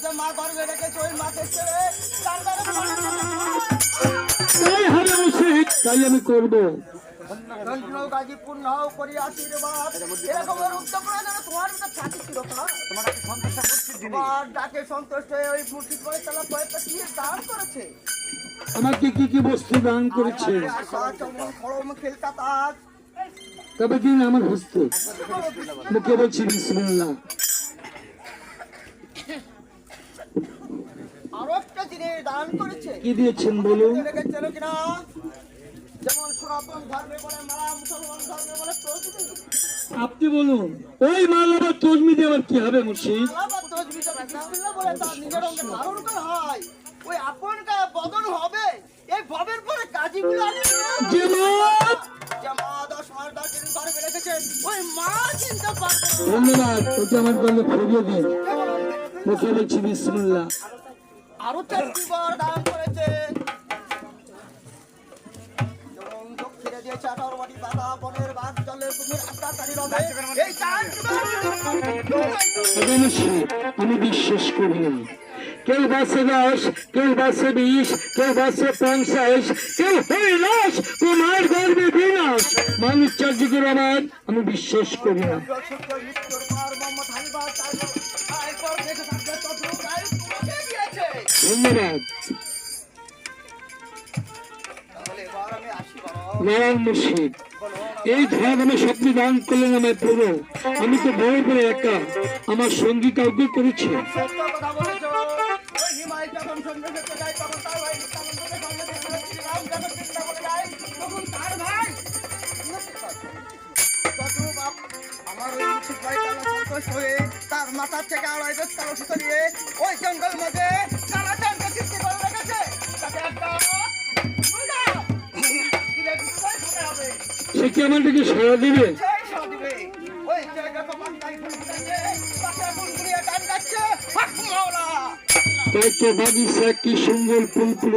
যে মা গর্ভে রেখেছে ওই মাকে ছেড়ে তার দ্বারা তাই হবে মুর্শিদ, তাই আমি করবো। গাজীপুর নাও করি আশীর্বাদ এরকমের উদ্যোগ করা যেন তোমার ভিতর থাকে চিরকাল। তোমার ডাকে সন্তুষ্ট হয়ে ওই মুর্শিদ করে তালা কয়েকটা কি দান করেছে। আমাকে কি কি বস্তু দান করেছে? আশা চমন খড়ম খেলকা তাজ তবে দিন আমার হস্তে, মুখে বলছি বিসমিল্লাহ। আরো একটা জিনিস দান করেছে। কি দিয়েছেন বলুন? রেখেছিল কিনা যেমন সনাতন ধর্মে বলে মালা, মুসলমান ধর্মে বলে প্রকৃতি। আপনি বলুন, ওই মাল আবার তজমি দিয়ে আবার কি হবে মুর্শিদ? আলাদা তসবিহ বিসমিল্লাহ বলে তার নিজের অঙ্গে ধারণ করা হয়। ওই আপন গায়ে বদন হবে। এই ভবের পরে কাজীগুলো যেমন জামা 10 মাস ডাকের গর্ভে রেখেছে ওই মা চিন্তা পারবে। ধন্যবাদ, ওটা আমার গলে ফিরিয়ে দিন। মুখে বলছি বিসমিল্লাহ। আরো 4টি বার দান করেছে। যেমন দক্ষিণে দিয়েছে 18 বাটি পাতা, বনের বাঘ, জলের কুমির, আত্মাকারী রবে। এই 4টি বার মুর্শিদ, আমি বিশ্বাস করি না। কেউ বাসে 10, কেউ বাসে 20, কেউ বাসে 50, কেউ হরিলাস, কেউ মায়ের গর্ভে বিনাশ। মানুষ চারদিকে আমার, আমি বিশ্বাস করি না। সূর্য মৃত্যুর পর মোহাম্মদ হানিফার তারপর দেখে থাকবে তদ্রূপ রায় তোমাকে দিয়েছে। ধন্যবাদ তাহলে এবার আমি আসি বাবা। নারায়ণ মুর্শিদ, এই ধন আমি স্বপ্নে দান করলেন আমায় পুরো। আমি তো বড় করে একা, আমার সঙ্গী কাউকে করেছে। সত্য কথা বলেছো। ওই হিমালয় যখন সন্ধ্যে করতে যায় তখন তার ভাই তার সঙ্গে রাম যখন চিন্তা করে যায় তখন তার ভাই তদ্রূপ আমার ওই মুর্শিদ ভাই তারা সন্তুষ্ট হয়ে তার মাথার থেকে আড়াই বেশ কালো সুতো নিয়ে ওই জঙ্গল মধ্যে কালাচারকে সৃষ্টি করে রেখেছে। তাকে একটা মুন্ডা দিলে বিস্ময় হতে হবে। সে কি আমাদেরকে সাড়া দিবে? সেই সাদিবে ওই জায়গা তো মাথায় ফুলছে পাশে বুলবুলিয়া গান গাচ্ছে হক মাওলা। তাই তো বাগিচা কি সুন্দর ফুল ফুলে